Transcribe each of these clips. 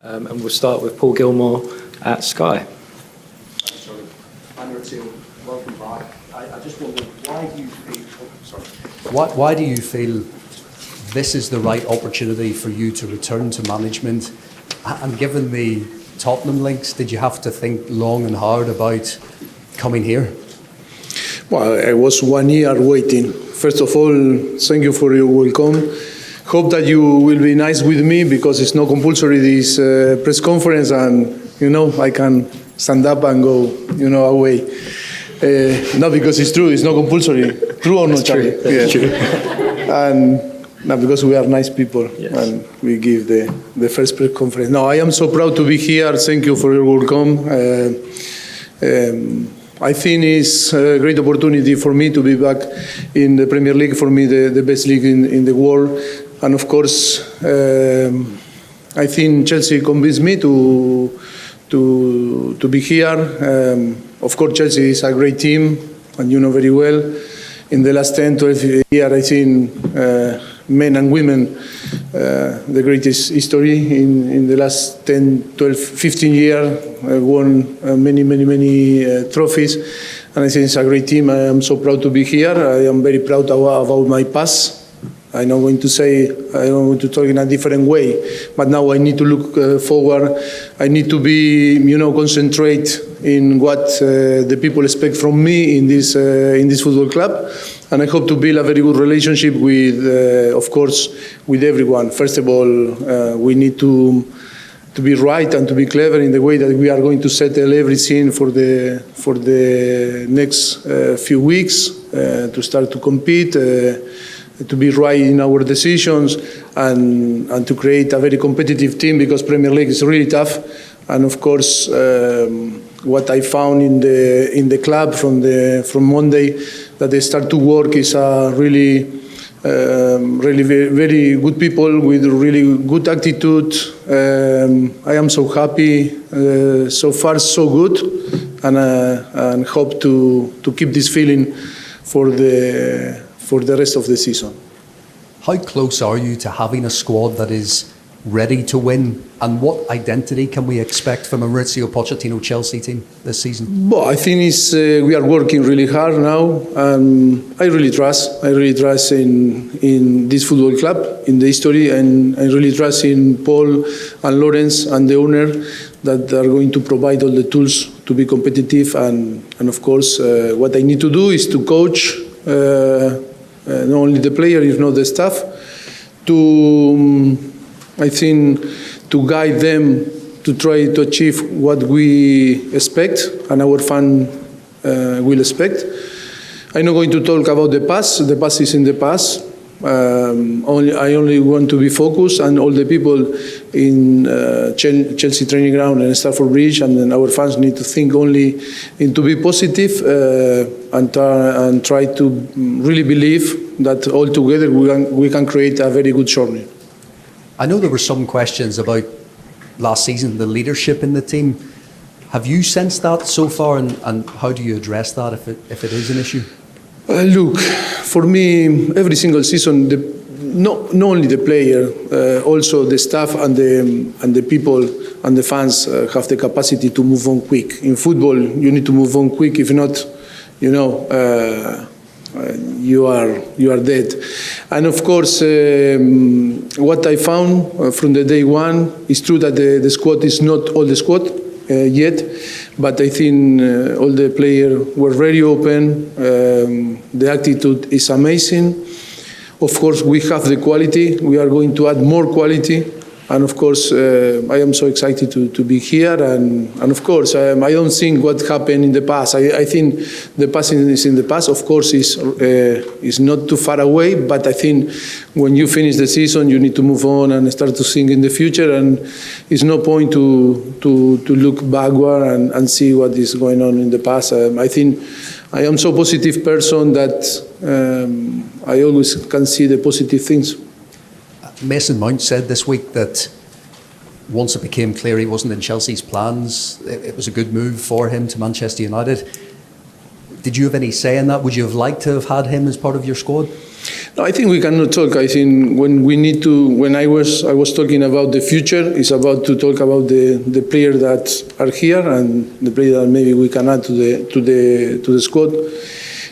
And we'll start with Paul Gilmore at Sky. Thanks, Johnny. Mauricio, welcome back. I just wonder, why do you feel... Why do you feel this is the right opportunity for you to return to management? And given the Tottenham links, did you have to think long and hard about coming here? Well, I was 1 year waiting. First of all, thank you for your welcome. Hope that you will be nice with me because it's not compulsory this press conference, and I can stand up and go away. Not because it's true, it's not compulsory. True or not, Charlie? That's true. And not because we are nice people, yes. And we give the first press conference. No, I am so proud to be here. Thank you for your welcome. I think it's a great opportunity for me to be back in the Premier League, for me the best league in the world. And of course, I think Chelsea convinced me to be here. Of course, Chelsea is a great team, and you know very well. In the last 10, 12 years, I think men and women, the greatest history in the last 10, 12, 15 years, won many trophies. And I think it's a great team. I am so proud to be here. I am very proud about my past. I'm not going to say, I don't want to talk in a different way, but now I need to look forward. I need to be, concentrate in what the people expect from me in this football club. And I hope to build a very good relationship with, of course, with everyone. First of all, we need to be right and to be clever in the way that we are going to settle everything for the next few weeks, to start to compete, to be right in our decisions, and to create a very competitive team, because Premier League is really tough. And of course, what I found in the club from Monday, that they start to work, is really very good people with really good attitude. I am so happy. So far, so good, and hope to keep this feeling for the rest of the season. How close are you to having a squad that is ready to win? And what identity can we expect from a Mauricio Pochettino Chelsea team this season? Well, I think we are working really hard now. I really trust in this football club, in the history, and I really trust in Paul and Lawrence and the owner, that are going to provide all the tools to be competitive. And of course, what I need to do is to coach not only the player, if not the staff, I think, to guide them to try to achieve what we expect and our fan will expect. I'm not going to talk about the past. The past is in the past. I only want to be focused, and all the people in Chelsea training ground and Stamford Bridge, and then our fans need to think only to be positive, and try to really believe that all together we can create a very good journey. I know there were some questions about last season, the leadership in the team. Have you sensed that so far, and how do you address that if it is an issue? Look, for me, every single season, not only the player, also the staff and the people and the fans have the capacity to move on quick. In football, you need to move on quick. If not, you are dead. And of course, what I found from the day one is true that the squad is not all the squad yet, but I think all the players were very open. The attitude is amazing. Of course, we have the quality. We are going to add more quality. And of course, I am so excited to be here. And of course, I don't think what happened in the past. I think the past is in the past. Of course, is not too far away. But I think when you finish the season, you need to move on and start to think in the future. And it's no point to look backward and see what is going on in the past. I think I am so positive person that I always can see the positive things. Mason Mount said this week that once it became clear he wasn't in Chelsea's plans, it was a good move for him to Manchester United. Did you have any say in that? Would you have liked to have had him as part of your squad? No, I think we cannot talk. I think when we need to, when I was talking about the future, it's about to talk about the players that are here and the players that maybe we can add to the squad.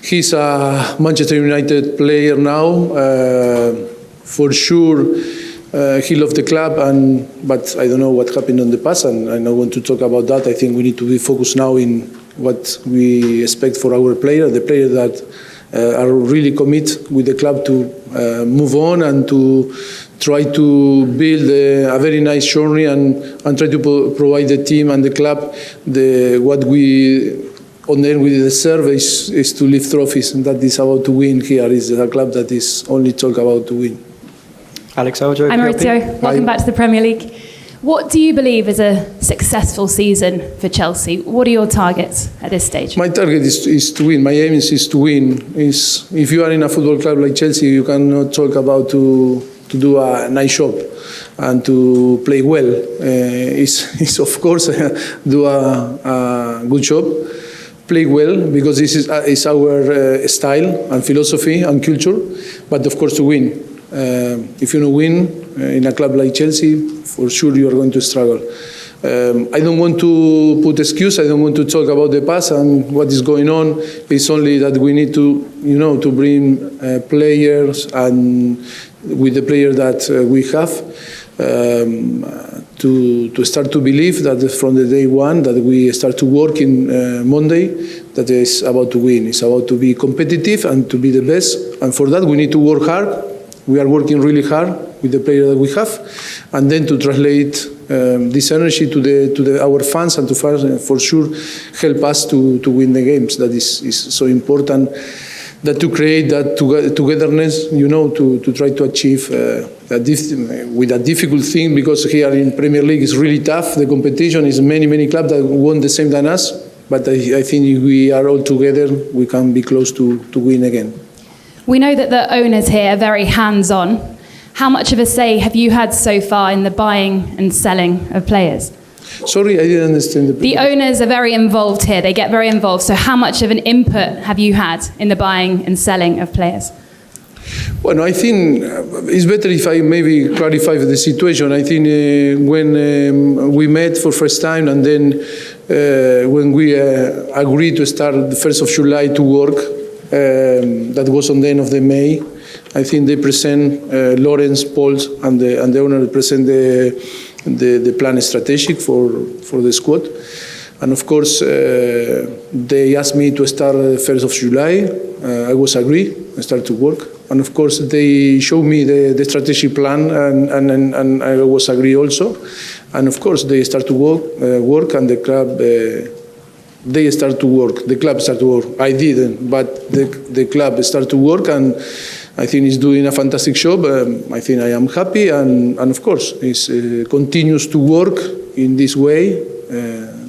He's a Manchester United player now, for sure. He loved the club, but I don't know what happened in the past, and I don't want to talk about that. I think we need to be focused now in what we expect for our players, the players that are really committed with the club to move on and to try to build a very nice journey and try to provide the team and the club what we on the end we deserve is to lift trophies, and that is about to win here. Is a club that is only talk about to win. Alex Aljo. Hi Mauricio, welcome back to the Premier League. What do you believe is a successful season for Chelsea? What are your targets at this stage? My target is to win. My aim is to win. If you are in a football club like Chelsea, you cannot talk about to do a nice job and to play well. It's of course do a good job, play well, because this is our style and philosophy and culture. But of course to win. If you don't win in a club like Chelsea, for sure you are going to struggle. I don't want to put excuse. I don't want to talk about the past and what is going on. It's only that we need to, to bring players and with the players that we have to start to believe that from the day one that we start to work in Monday, that is about to win. It's about to be competitive and to be the best. And for that we need to work hard. We are working really hard with the players that we have, and then to translate this energy to our fans and to for sure help us to win the games. That is so important. That to create that togetherness, to try to achieve with a difficult thing, because here in Premier League is really tough. The competition is many clubs that won the same than us, but I think if we are all together, we can be close to win again. We know that the owners here are very hands-on. How much of a say have you had so far in the buying and selling of players? Sorry, I didn't understand. The owners are very involved here. They get very involved. So how much of an input have you had in the buying and selling of players? Well, I think it's better if I maybe clarify the situation. I think when we met for first time, and then when we agreed to start the 1st of July to work, that was on the end of the May. I think they present Lawrence, Paul, and the owner present the plan strategic for the squad, and of course they asked me to start 1st of July. I was agree. I start to work, and of course they showed me the strategic plan, and I was agree also, and of course they start to work, and the club. They start to work. The club start to work. I didn't, but the club start to work, and I think it's doing a fantastic job. I think I am happy, and of course, it continues to work in this way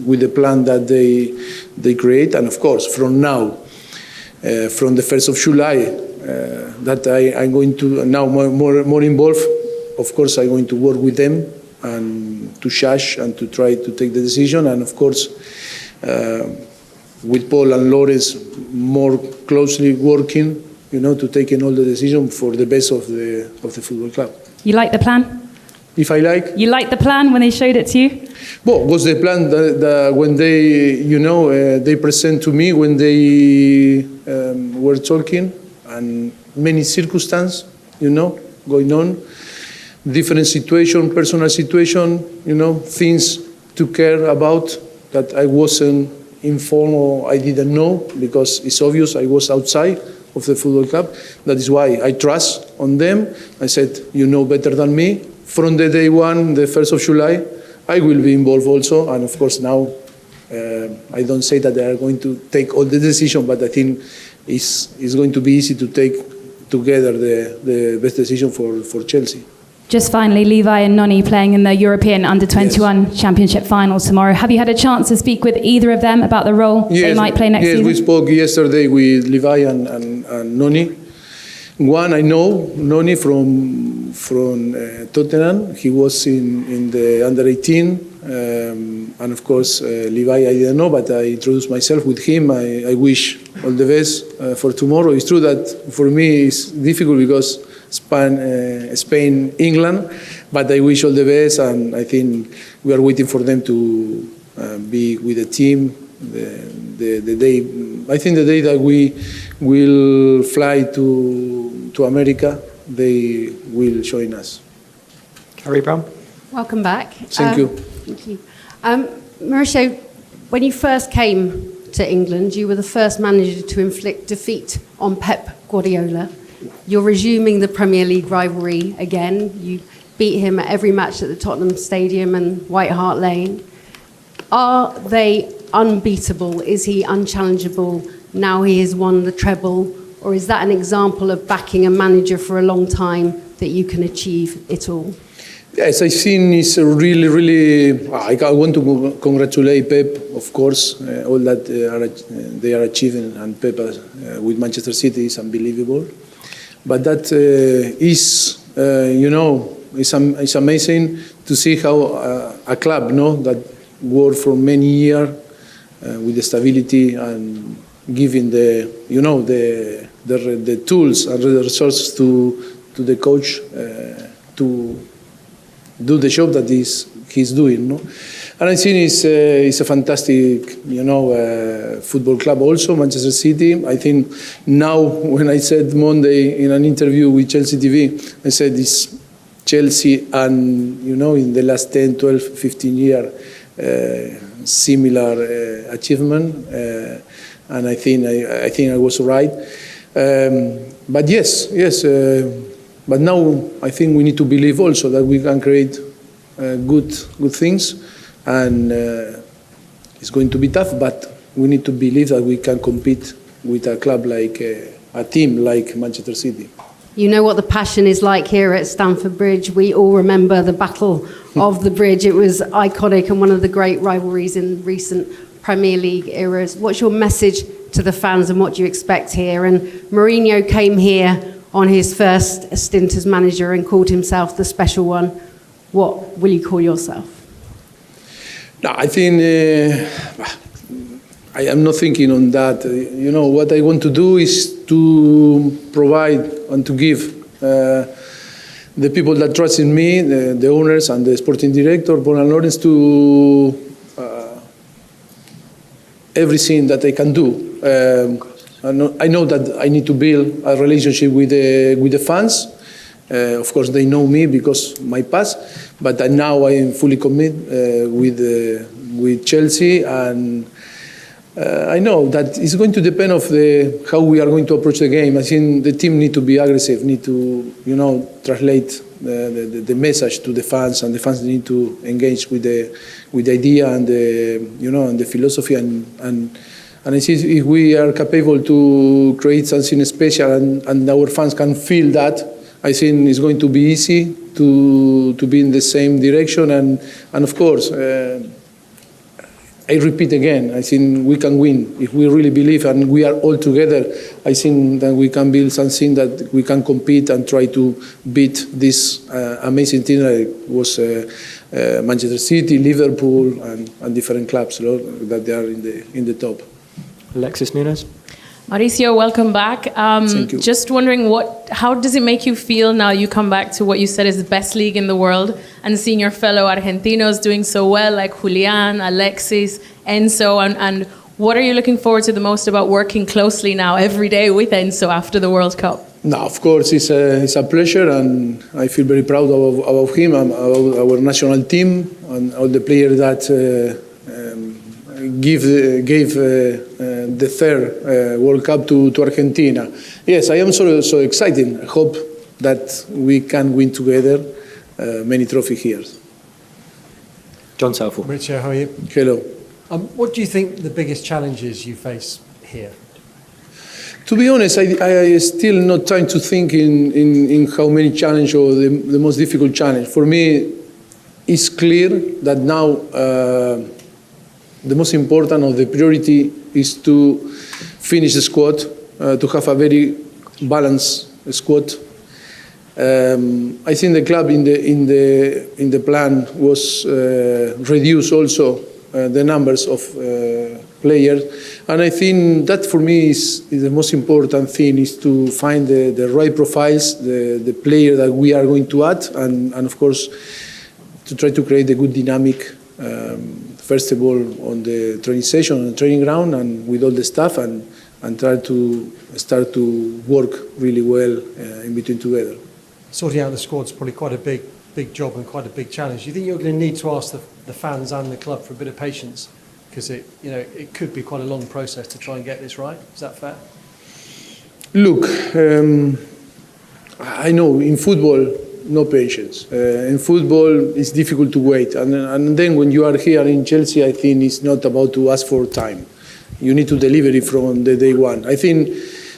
with the plan that they create, and of course, from now, from the 1st of July, that I'm going to now more involved. Of course, I'm going to work with them and to judge and to try to take the decision, and of course. With Paul and Lawrence more closely working, to take in all the decisions for the best of the football club. You like the plan? If I like? You liked the plan when they showed it to you? Well, was the plan that when they, they present to me when they were talking, and many circumstances, going on, different situation, personal situation, things to care about. That I wasn't informed or I didn't know, because it's obvious I was outside of the football club. That is why I trust on them. I said, you know better than me. From the day one, the 1st of July, I will be involved also. And of course now, I don't say that they are going to take all the decision, but I think it's going to be easy to take together the best decision for Chelsea. Just finally, Levi and Noni playing in the European Under-21 Championship finals tomorrow. Have you had a chance to speak with either of them about the role they might play next season? Yes, we spoke yesterday with Levi and Noni. One, I know Noni from Tottenham. He was in the Under-18 And of course, Levi, I didn't know, but I introduced myself with him. I wish all the best for tomorrow. It's true that for me it's difficult because Spain, England, but I wish all the best, and I think we are waiting for them to be with the team. The day, I think the day that we will fly to America, they will join us. Harry Brown. Welcome back. Thank you. Thank you. Mauricio, when you first came to England, you were the first manager to inflict defeat on Pep Guardiola. You're resuming the Premier League rivalry again. You beat him at every match at the Tottenham Stadium and White Hart Lane. Are they unbeatable? Is he unchallengeable now he has won the treble? Or is that an example of backing a manager for a long time that you can achieve it all? Yes, I think it's really. I want to congratulate Pep, of course, all that they are achieving, and Pep with Manchester City is unbelievable. But that is, it's amazing to see how a club, that worked for many years with the stability and giving the tools and the resources to the coach to do the job that he's doing, And I think it's a fantastic, football club also, Manchester City. I think now, when I said Monday in an interview with Chelsea TV, I said it's Chelsea and, in the last 10, 12, 15 years, similar achievement. And I think I was right. But yes. But now I think we need to believe also that we can create good things, and it's going to be tough. But we need to believe that we can compete with a club like a team like Manchester City. You know what the passion is like here at Stamford Bridge. We all remember the Battle of the Bridge. It was iconic and one of the great rivalries in recent Premier League eras. What's your message to the fans, and what do you expect here? And Mourinho came here on his first stint as manager and called himself the special one. What will you call yourself? No, I think I am not thinking on that. What I want to do is to provide and to give the people that trust in me, the owners and the sporting director, Paul and Lawrence, to everything that I can do. I know that I need to build a relationship with the fans. Of course, they know me because my past, but now I am fully committed with Chelsea, and I know that it's going to depend of how we are going to approach the game. I think the team need to be aggressive, need to translate the message to the fans, and the fans need to engage with the idea and the philosophy and I think if we are capable to create something special and our fans can feel that, I think it's going to be easy to be in the same direction. And of course, I repeat again, I think we can win. If we really believe and we are all together, I think that we can build something that we can compete and try to beat this amazing team that was Manchester City, Liverpool, and different clubs that they are in the top. Alexis Nunes. Mauricio, welcome back. Thank you. Just wondering, how does it make you feel now you come back to what you said is the best league in the world, and seeing your fellow Argentinos doing so well, like Julian, Alexis, Enzo, and what are you looking forward to the most about working closely now every day with Enzo after the World Cup? No, of course, it's a pleasure, and I feel very proud about him and about our national team and all the players that gave the third World Cup to Argentina. Yes, I am so excited. I hope that we can win together many trophies here. John Southall. Mauricio, how are you? Hello. What do you think the biggest challenges you face here? To be honest, I still not trying to think in how many challenges or the most difficult challenge. For me, it's clear that now the most important or the priority is to finish the squad, to have a very balanced squad. I think the club in the plan was reduce also the numbers of players, and I think that for me is the most important thing, is to find the right profiles, the player that we are going to add, and of course to try to create a good dynamic. First of all, on the training session, on the training ground, and with all the staff, and try to start to work really well in between together. Sorting out the squad's probably quite a big job and quite a big challenge. Do you think you're going to need to ask the fans and the club for a bit of patience? Because it could be quite a long process to try and get this right. Is that fair? Look, I know in football, no patience. In football, it's difficult to wait. And then when you are here in Chelsea, I think it's not about to ask for time. You need to deliver it from the day one. I think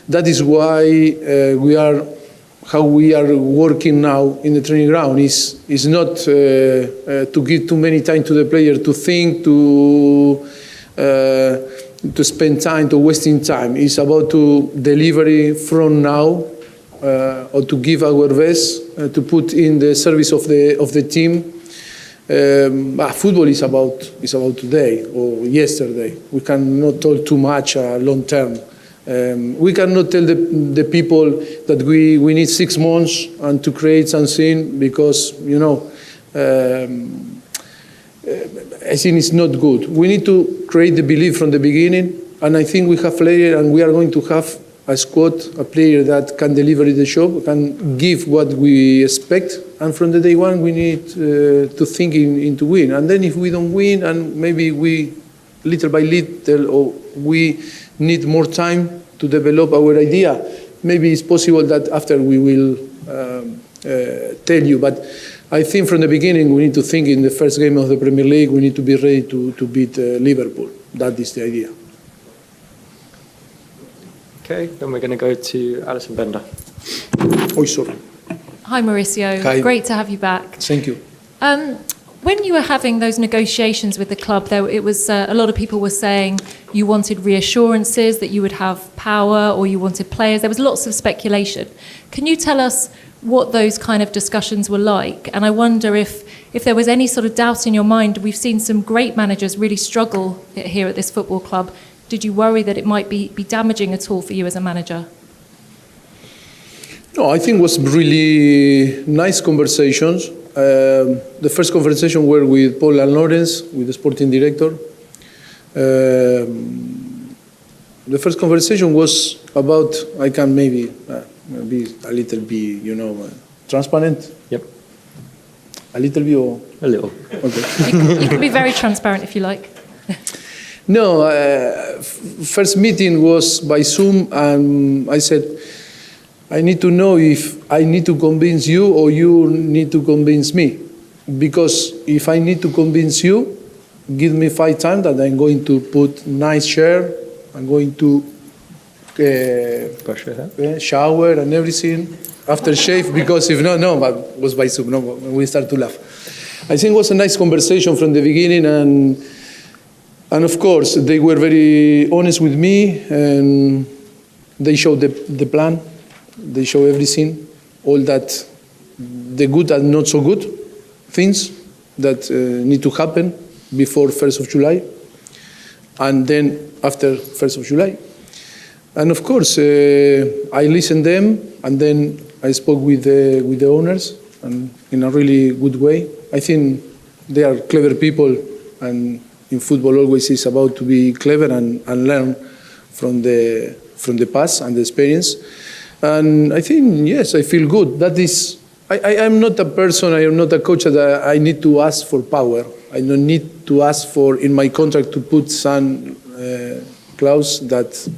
that is why how we are working now in the training ground is not to give too many time to the player to think, to spend time, to wasting time. It's about to deliver from now, or to give our best, to put in the service of the team. Football is about today or yesterday. We cannot talk too much long term. We cannot tell the people that we need 6 months and to create something, because I think it's not good. We need to create the belief from the beginning, and I think we have players, and we are going to have a squad, a player that can deliver the job, can give what we expect, and from the day one we need to think into win. And then if we don't win, and maybe we little by little, or we need more time to develop our idea, maybe it's possible that after we will tell you. But I think from the beginning we need to think in the first game of the Premier League, we need to be ready to beat Liverpool. That is the idea. Okay, then we're going to go to Alison Bender. Oh, sorry. Hi, Mauricio. Hi. Great to have you back. Thank you. When you were having those negotiations with the club, it was a lot of people were saying you wanted reassurances that you would have power, or you wanted players. There was lots of speculation. Can you tell us what those kind of discussions were like? And I wonder if there was any sort of doubt in your mind. We've seen some great managers really struggle here at this football club. Did you worry that it might be damaging at all for you as a manager? No, I think it was really nice conversations. The first conversation were with Paul and Lawrence, with the sporting director. The first conversation was about, I can maybe be a little bit, transparent. Yep. A little bit or? A little. Okay. You can be very transparent if you like. No, first meeting was by Zoom, and I said, I need to know if I need to convince you or you need to convince me. Because if I need to convince you, give me 5 times that I'm going to put nice chair, I'm going to shower and everything, after shave, because if not, but it was by Zoom, no, we start to laugh. I think it was a nice conversation from the beginning, and of course, they were very honest with me, and they showed the plan. They show everything, all that, the good and not so good things that need to happen before 1st of July, and then after 1st of July. And of course, I listened to them, and then I spoke with the owners, and in a really good way. I think they are clever people, and in football always is about to be clever and learn from the past and the experience. And I think, yes, I feel good. That is, I am not a person, I am not a coach that I need to ask for power. I don't need to ask for, in my contract, to put some clause that,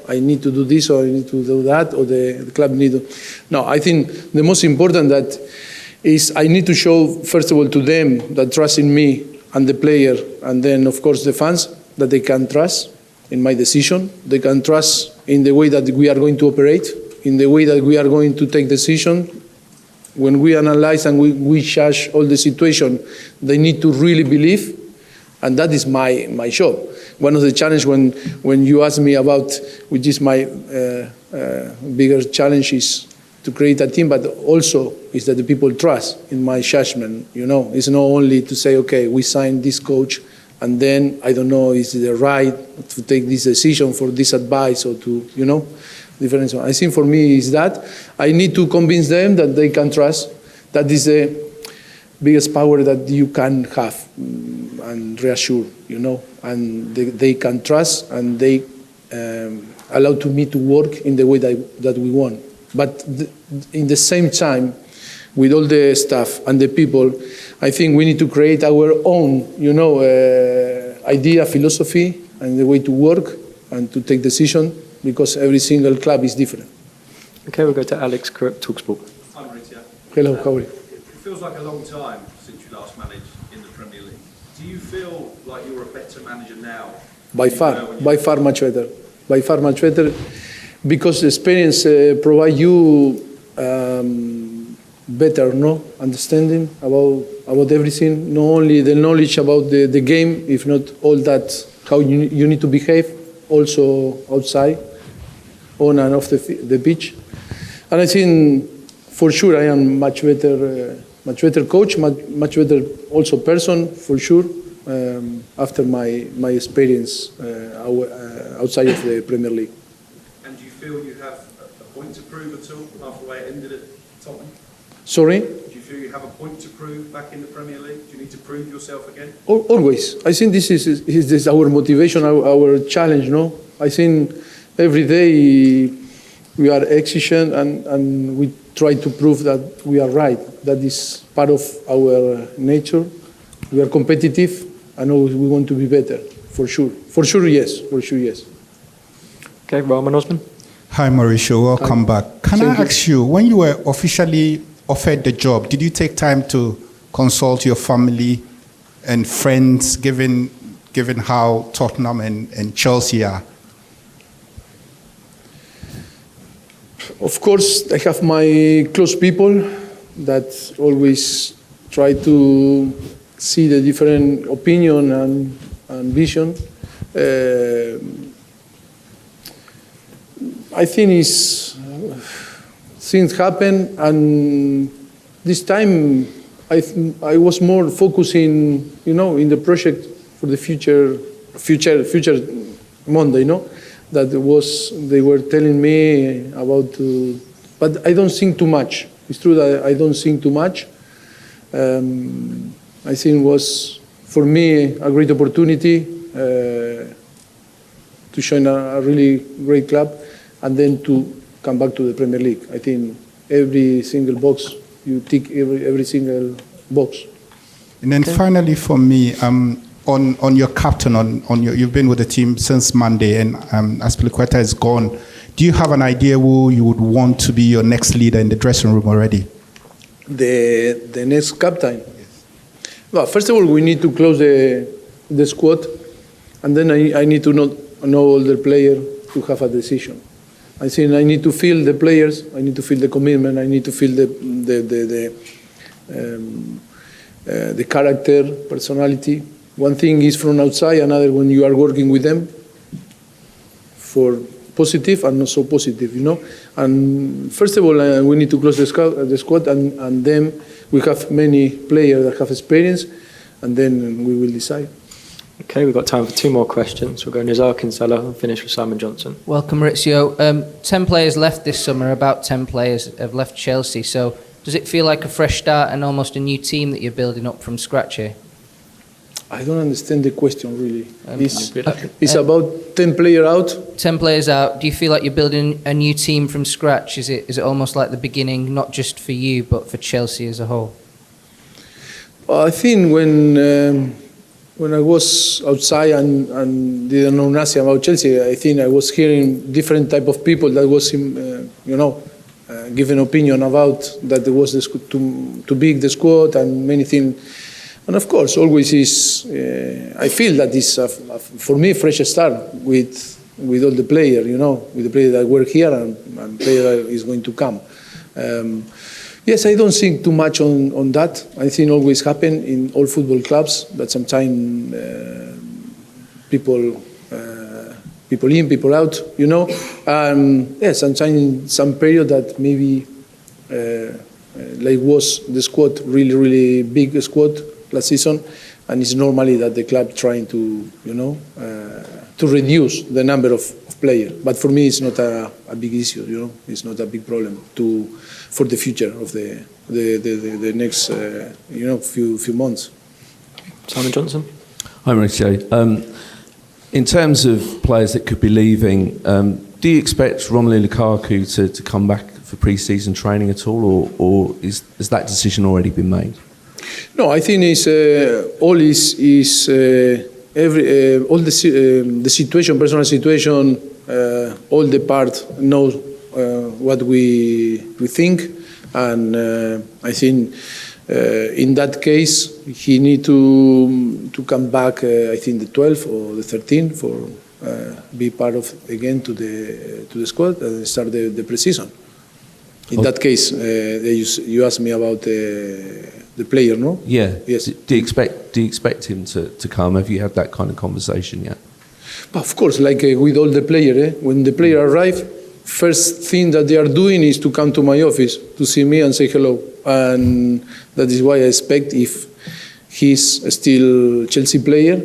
I need to do this or I need to do that, or the club need to. No, I think the most important that is I need to show, first of all, to them that trust in me and the player, and then, of course, the fans, that they can trust in my decision. They can trust in the way that we are going to operate, in the way that we are going to take decisions. When we analyze and we judge all the situation, they need to really believe, and that is my job. One of the challenges when you ask me about, which is my bigger challenge, is to create a team, but also is that the people trust in my judgment. It's not only to say, okay, we signed this coach, and then I don't know, is it right to take this decision for this advice or to, different. I think for me is that I need to convince them that they can trust. That is the biggest power that you can have and reassure, and they can trust and they allow to me to work in the way that we want. But in the same time, with all the staff and the people, I think we need to create our own, idea, philosophy, and the way to work and to take decisions, because every single club is different. Okay, we'll go to Alex Crook, TalkSport. Hi, Mauricio. Hello, how are you? It feels like a long time since you last managed in the Premier League. Do you feel like you're a better manager now? By far much better. By far much better, because the experience provides you better understanding about everything, not only the knowledge about the game, if not all that, how you need to behave, also outside, on and off the pitch. And I think for sure I am much better coach, much better also person, for sure, after my experience outside of the Premier League. And do you feel you have a point to prove at all after the way it ended at Tottenham? Sorry? Do you feel you have a point to prove back in the Premier League? Do you need to prove yourself again? Always. I think this is our motivation, our challenge, I think every day we are exigent and we try to prove that we are right. That is part of our nature. We are competitive and always we want to be better, for sure. For sure, yes. Okay, Roman Osman. Hi, Mauricio. Welcome back. Can I ask you, when you were officially offered the job, did you take time to consult your family and friends, given how Tottenham and Chelsea are? Of course, I have my close people that always try to see the different opinion and vision. I think things happen, and this time I was more focusing, in the project for the future Monday, that they were telling me about, but I don't think too much. It's true that I don't think too much. I think it was, for me, a great opportunity to join a really great club and then to come back to the Premier League. I think every single box, you tick every single box. And then finally for me, on your captain, you've been with the team since Monday, and Azpilicueta is gone. Do you have an idea who you would want to be your next leader in the dressing room already? The next captain? Well, first of all, we need to close the squad, and then I need to know all the players to have a decision. I think I need to feel the players, I need to feel the commitment, I need to feel the character, personality. One thing is from outside, another when you are working with them for positive and not so positive, And first of all, we need to close the squad, and then we have many players that have experience, and then we will decide. Okay, we've got time for two more questions. We'll go Nizar Kinsella and finish with Simon Johnson. Welcome, Maurizio. 10 players left this summer, about 10 players have left Chelsea. So does it feel like a fresh start and almost a new team that you're building up from scratch here? I don't understand the question, really. It's about 10 players out? 10 players out. Do you feel like you're building a new team from scratch? Is it almost like the beginning, not just for you, but for Chelsea as a whole? I think when I was outside and didn't know nothing about Chelsea, I think I was hearing different type of people that was, giving opinion about that it was too big, the squad, and many things. And of course, always is, I feel that is, for me, a fresh start with all the players, with the players that work here and player that is going to come. Yes, I don't think too much on that. I think always happen in all football clubs that sometimes people in, people out, Yes, sometimes some period that maybe like was the squad, really big squad last season, and it's normally that the club trying to, to reduce the number of players. But for me, it's not a big issue, it's not a big problem for the future of the next, few months. Simon Johnson. Hi, Mauricio. In terms of players that could be leaving, do you expect Romelu Lukaku to come back for pre-season training at all, or has that decision already been made? No, I think it's all the situation, personal situation, all the part knows what we think, and I think in that case he need to come back. I think the 12th or the 13th for be part of again to the squad and start the pre-season. In that case, you asked me about the player, no? Yeah. Yes. Do you expect him to come? Have you had that kind of conversation yet? Of course, like with all the players, when the player arrive, first thing that they are doing is to come to my office to see me and say hello, and that is why I expect if he's still Chelsea player,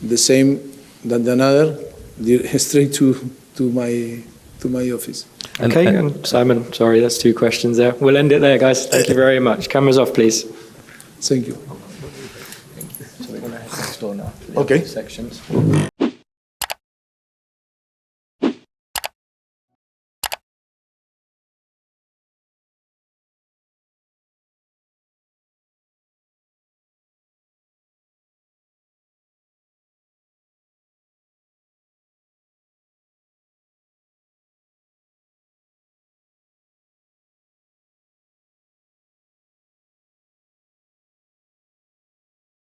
the same than another, straight to my office. Okay, and Simon, sorry, that's 2 questions there. We'll end it there, guys. Thank you very much. Cameras off, please. Thank you. So we're going to head next door now. Okay. Sections.